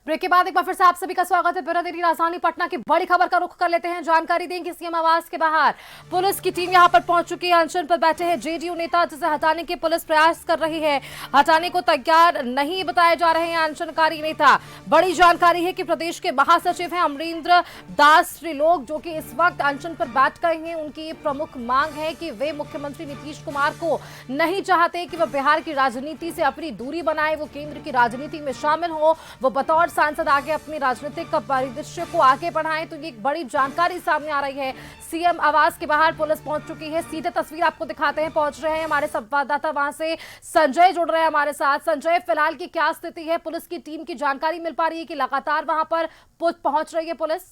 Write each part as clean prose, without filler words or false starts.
Break के बाद एक बार फिर से आप सभी का स्वागत है। ब्यूरो डेली राजधानी पटना की बड़ी खबर का रुख कर लेते हैं। जानकारी दें कि सीएम आवास के बाहर पुलिस की टीम यहां पर पहुंच चुकी है। अनशन पर बैठे हैं जेडीयू नेता, जिसे हटाने की पुलिस प्रयास कर रही है। हटाने को तैयार नहीं बताए जा रहे हैं अनशनकारी नेता। बड़ी जानकारी है कि प्रदेश के महासचिव हैं अमरेंद्र दास त्रिलोक, जो कि इस वक्त अनशन पर बैठ गए हैं। उनकी प्रमुख मांग है कि वे मुख्यमंत्री नीतीश कुमार को नहीं चाहते कि वह बिहार की राजनीति से अपनी दूरी बनाए, वो केंद्र की राजनीति में शामिल हो, वो बतौर सांसद आगे अपनी राजनीतिक परिदृश्य को आगे बढ़ाएं। तो ये एक बड़ी जानकारी सामने आ रही है। सीएम आवास के बाहर पुलिस पहुंच चुकी है। सीधे तस्वीर आपको दिखाते हैं। पहुंच रहे हैं हमारे संवाददाता, वहां से संजय जुड़ रहे हैं हमारे साथ। संजय, फिलहाल की क्या स्थिति है? पुलिस की टीम की जानकारी मिल पा रही है कि लगातार वहां पर पहुंच रही है पुलिस?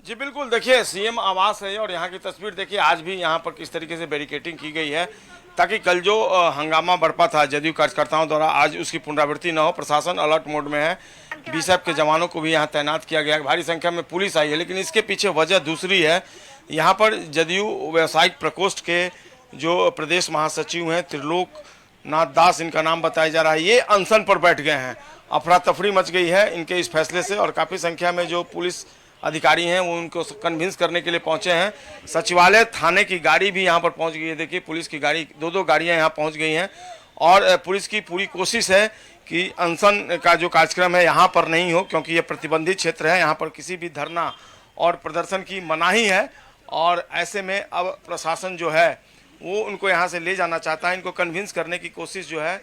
जी बिल्कुल, देखिए सीएम आवास है और यहाँ की तस्वीर देखिए। आज भी यहाँ पर किस तरीके से बैरिकेटिंग की गई है ताकि कल जो हंगामा बरपा था जदयू कार्यकर्ताओं द्वारा, आज उसकी पुनरावृत्ति न हो। प्रशासन अलर्ट मोड में है। बीएसएफ के जवानों को भी यहाँ तैनात किया गया है। भारी संख्या में पुलिस आई है, लेकिन इसके पीछे वजह दूसरी है। यहाँ पर जदयू व्यावसायिक प्रकोष्ठ के जो प्रदेश महासचिव हैं त्रिलोक नाथ दास, इनका नाम बताया जा रहा है, ये अनशन पर बैठ गए हैं। अफरा तफरी मच गई है इनके इस फैसले से और काफ़ी संख्या में जो पुलिस अधिकारी हैं वो उनको कन्विंस करने के लिए पहुंचे हैं। सचिवालय थाने की गाड़ी भी यहां पर पहुंच गई है। देखिए पुलिस की गाड़ी, दो गाड़ियां यहां पहुंच गई हैं और पुलिस की पूरी कोशिश है कि अनशन का जो कार्यक्रम है यहां पर नहीं हो, क्योंकि ये प्रतिबंधित क्षेत्र है। यहां पर किसी भी धरना और प्रदर्शन की मनाही है और ऐसे में अब प्रशासन जो है वो उनको यहाँ से ले जाना चाहता है। इनको कन्विंस करने की कोशिश जो है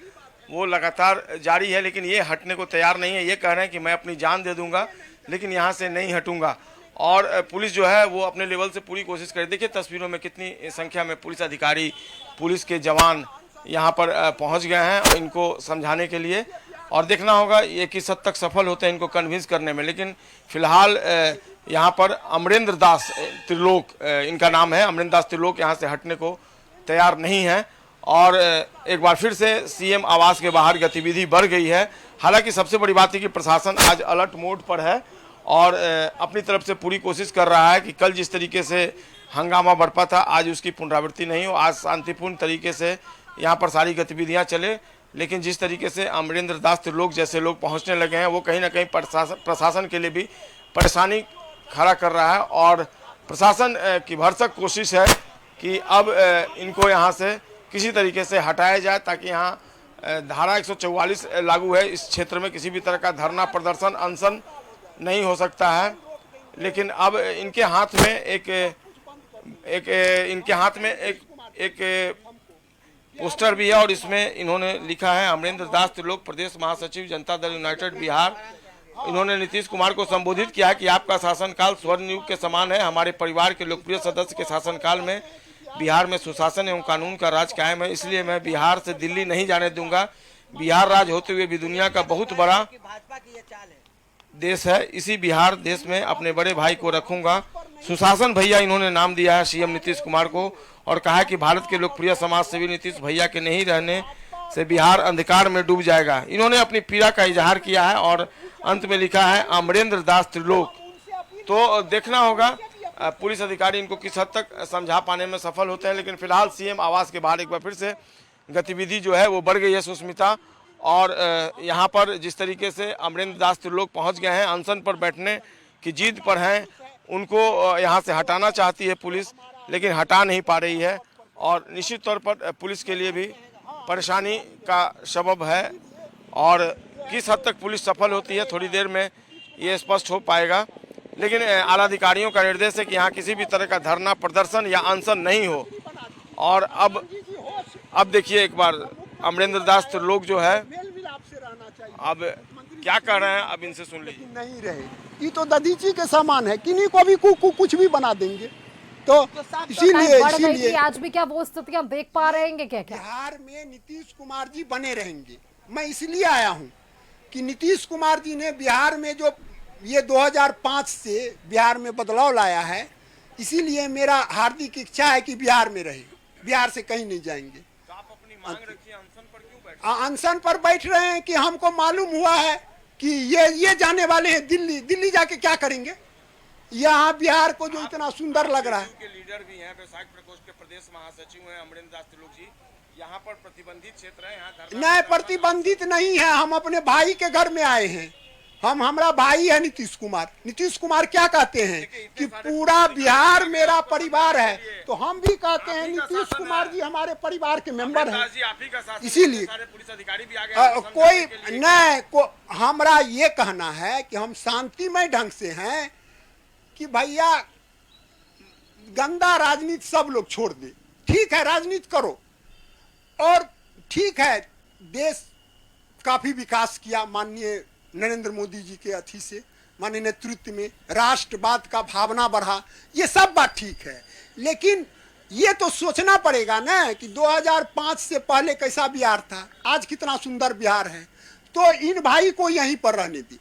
वो लगातार जारी है, लेकिन ये हटने को तैयार नहीं है। ये कह रहे हैं कि मैं अपनी जान दे दूंगा लेकिन यहाँ से नहीं हटूंगा। और पुलिस जो है वो अपने लेवल से पूरी कोशिश करे। देखिए तस्वीरों में कितनी संख्या में पुलिस अधिकारी, पुलिस के जवान यहाँ पर पहुँच गए हैं इनको समझाने के लिए। और देखना होगा ये किस हद तक सफल होते हैं इनको कन्विंस करने में। लेकिन फिलहाल यहाँ पर अमरेंद्र दास त्रिलोक इनका नाम है, अमरेंद्र दास त्रिलोक यहाँ से हटने को तैयार नहीं है। और एक बार फिर से सीएम आवास के बाहर गतिविधि बढ़ गई है। हालांकि सबसे बड़ी बात है कि प्रशासन आज अलर्ट मोड पर है और अपनी तरफ से पूरी कोशिश कर रहा है कि कल जिस तरीके से हंगामा बरपा था आज उसकी पुनरावृत्ति नहीं हो। आज शांतिपूर्ण तरीके से यहाँ पर सारी गतिविधियाँ चले। लेकिन जिस तरीके से अमरेंद्र दास त्रिलोक जैसे लोग पहुँचने लगे हैं वो कहीं ना कहीं प्रशासन के लिए भी परेशानी खड़ा कर रहा है। और प्रशासन की भरसक कोशिश है कि अब इनको यहाँ से किसी तरीके से हटाया जाए ताकि यहाँ धारा 144 लागू है। इस क्षेत्र में किसी भी तरह का धरना, प्रदर्शन, अनशन नहीं हो सकता है। लेकिन अब इनके हाथ में एक पोस्टर भी है और इसमें इन्होंने लिखा है अमरेंद्र दास त्रिलोक प्रदेश महासचिव जनता दल यूनाइटेड बिहार। इन्होंने नीतीश कुमार को संबोधित किया है कि आपका शासनकाल स्वर्ण युग के समान है। हमारे परिवार के लोकप्रिय सदस्य के शासनकाल में बिहार में सुशासन एवं कानून का राज कायम है, इसलिए मैं बिहार से दिल्ली नहीं जाने दूंगा। बिहार राज होते हुए भी दुनिया का बहुत बड़ा देश है, इसी बिहार देश में अपने बड़े भाई को रखूंगा। सुशासन भैया इन्होंने नाम दिया है सीएम नीतीश कुमार को और कहा है कि भारत के लोकप्रिय समाज सेवी नीतीश भैया के नहीं रहने से बिहार अंधकार में डूब जाएगा। इन्होंने अपनी पीड़ा का इजहार किया है और अंत में लिखा है अमरेंद्र दास त्रिलोक। तो देखना होगा पुलिस अधिकारी इनको किस हद तक समझा पाने में सफल होते हैं। लेकिन फिलहाल सीएम आवास के बाहर एक बार फिर से गतिविधि जो है वो बढ़ गई है सुष्मिता। और यहाँ पर जिस तरीके से अमरेंद्र दास त्रिलोक पहुँच गए हैं, अनशन पर बैठने की जिद पर हैं, उनको यहाँ से हटाना चाहती है पुलिस लेकिन हटा नहीं पा रही है। और निश्चित तौर पर पुलिस के लिए भी परेशानी का सबब है और किस हद तक पुलिस सफल होती है थोड़ी देर में ये स्पष्ट हो पाएगा। लेकिन आला अधिकारियों का निर्देश है कि यहाँ किसी भी तरह का धरना, प्रदर्शन या अनशन नहीं हो। और अब देखिए एक बार अमरेंद्र दास त्रिलोक जो है अब क्या कह रहे हैं, अब इनसे सुन लीजिए। नहीं रहे, ये तो ददीची के समान है, किन्हीं को भी कुछ भी बना देंगे। तो इसीलिए आज भी क्या वो स्थिति हम देख पा रहे हैं क्या? बिहार में नीतीश कुमार जी बने रहेंगे। मैं इसलिए आया हूँ कि नीतीश कुमार जी ने बिहार में जो ये 2005 से बिहार में बदलाव लाया है, इसीलिए मेरा हार्दिक इच्छा है कि बिहार में रहे, बिहार से कहीं नहीं जाएंगे। तो आप अपनी मांग रखिए, अनशन पर क्यों बैठे? अनशन पर बैठ रहे हैं कि हमको मालूम हुआ है कि ये जाने वाले हैं दिल्ली जाके क्या करेंगे। यहाँ बिहार को जो इतना सुंदर लग रहा है। के लीडर भी हैं, व्यावसायिक प्रकोष्ठ के प्रदेश महासचिव हैं अमरेंद्र दास त्रिलोक जी, यहाँ पर प्रतिबंधित क्षेत्र है, यहाँ धरना नहीं, प्रतिबंधित नहीं है। हम अपने भाई के घर में आए हैं। हमारा भाई है नीतीश कुमार। नीतीश कुमार क्या कहते हैं कि पूरा बिहार मेरा परिवार है, तो हम भी कहते हैं नीतीश कुमार जी हमारे परिवार के मेंबर हैं। आप ही का शासन, इसीलिए सारे पुलिस अधिकारी भी आ गए हैं कोई समझाने के लिए। नहीं, हमारा ये कहना है कि हम शांतिमय ढंग से हैं कि भैया गंदा राजनीति सब लोग छोड़ दे। ठीक है, राजनीति करो, और ठीक है, देश काफी विकास किया माननीय नरेंद्र मोदी जी के अथी से, माननीय नेतृत्व में राष्ट्रवाद का भावना बढ़ा, ये सब बात ठीक है। लेकिन ये तो सोचना पड़ेगा ना कि 2005 से पहले कैसा बिहार था, आज कितना सुंदर बिहार है। तो इन भाई को यहीं पर रहने दी,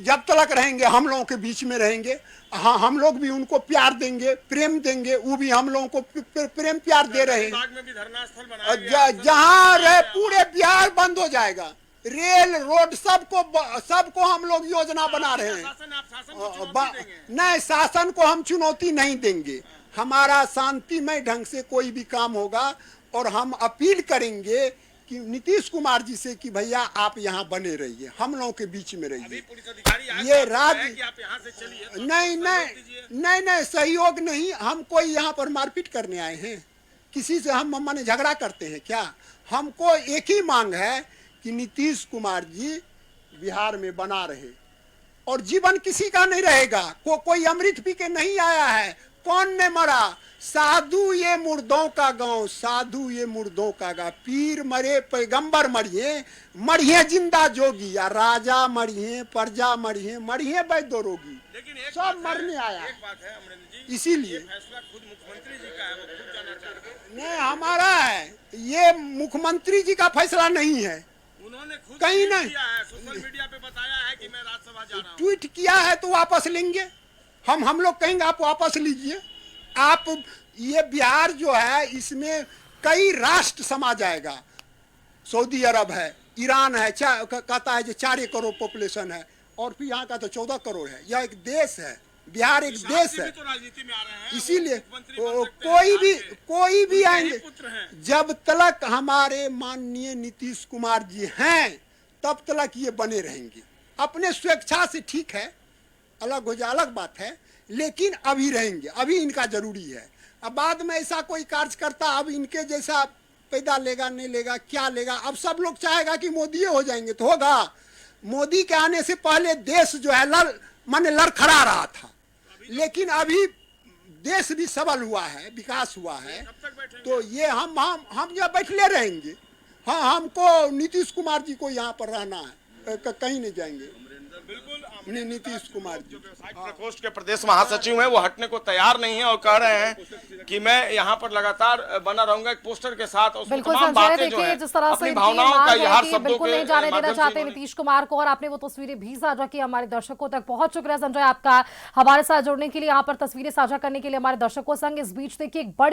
जब तक रहेंगे हम लोगों के बीच में रहेंगे। हाँ, हम लोग भी उनको प्यार देंगे, प्रेम देंगे, वो भी हम लोगों को प्रेम प्यार दे रहे हैं। बाग में भी धरना स्थल बनाया गया है। जहाँ रहे पूरे बिहार बंद हो जाएगा, रेल रोड सबको हम लोग योजना बना रहे हैं। शासन, आप शासन को चुनौती देंगे? नहीं, शासन को हम चुनौती नहीं देंगे। हमारा शांतिमय ढंग से कोई भी काम होगा, और हम अपील करेंगे कि नीतीश कुमार जी से कि भैया आप यहाँ बने रहिए, हम लोगों के बीच में अभी रहिए। पुलिस अधिकारी आए ये तो राज है कि आप यहाँ से चलिए, तो नहीं सहयोग नहीं दीजिए। नहीं नहीं, सहयोग नहीं। हम कोई यहाँ पर मारपीट करने आए हैं? किसी से हम माने झगड़ा करते हैं क्या? हमको एक ही मांग है कि नीतीश कुमार जी बिहार में बना रहे, और जीवन किसी का नहीं रहेगा। कोई अमृत पी के नहीं आया है। कौन ने मरा? साधु ये मुर्दों का गांव, साधु ये मुर्दों का गांव। पीर मरे, पैगंबर मरिए जिंदा जोगी, या राजा मरिए, प्रजा मरिए, मरिए वैद्य रोगी। लेकिन एक सब बात है, मरने आया। एक बात है अमरेंद्र जी, इसीलिए ये फैसला खुद मुख्यमंत्री जी का है, वो खुद जाना चाहते हैं। नहीं, हमारा है, ये मुख्यमंत्री जी का फैसला नहीं है। उन्होंने खुद कहीं ट्वीट नहीं। किया है, सोशल मीडिया पे बताया है कि मैं राज्यसभा जा रहा हूँ। ट्वीट किया है तो वापस लेंगे। हम लोग कहेंगे आप वापस लीजिए। आप ये बिहार जो है, इसमें कई राष्ट्र समा जाएगा। सऊदी अरब है, ईरान है, कहता है जो 4 करोड़ पॉपुलेशन है, और फिर यहाँ का तो 14 करोड़ है। यह एक देश है, बिहार एक देश है। तो राजनीति में आ रहे हैं, इसीलिए वो मुख्यमंत्री बन सकते हैं कोई भी उनके ही आएंगे। पुत्र हैं। जब तक हमारे माननीय नीतीश कुमार जी हैं, तब तक ये बने रहेंगे। अपने स्वेच्छा से ठीक है, अलग हो जाए अलग बात है, लेकिन अभी रहेंगे, अभी इनका जरूरी है। अब बाद में ऐसा कोई कार्यकर्ता अब इनके जैसा पैदा लेगा नहीं लेगा, क्या लेगा? अब सब लोग चाहेगा कि मोदी हो जाएंगे तो होगा। मोदी के आने से पहले देश जो है लड़खड़ा रहा था, लेकिन अभी देश भी सबल हुआ है, विकास हुआ है। कब तक बैठेंगे? तो ये हम यहाँ बैठले रहेंगे। हाँ, हमको नीतीश कुमार जी को यहाँ पर रहना है, कहीं नहीं जाएंगे। बिल्कुल, नीतीश कुमार जी जो व्यवसायिक प्रकोष्ठ के प्रदेश महासचिव हैं, वो हटने को तैयार नहीं है और कह रहे हैं कि मैं यहाँ पर लगातार बना रहूंगा एक पोस्टर के साथ। उसमें बिल्कुल तमाम संजय, बातें जो देखिए हैं, जिस तरह से अपनी इनकी भावनाओं मांग का है इजहार कि शब्दों बिल्कुल के नहीं जाने देना माध्यम से चाहते इन्होंने- नीतीश कुमार को, और आपने वो तस्वीरें भी साझा की हमारे दर्शकों तक। बहुत शुक्रिया संजय आपका हमारे साथ जुड़ने के लिए, यहाँ पर तस्वीरें साझा करने के लिए हमारे दर्शकों संग। इस बीच देखिए एक बड़ी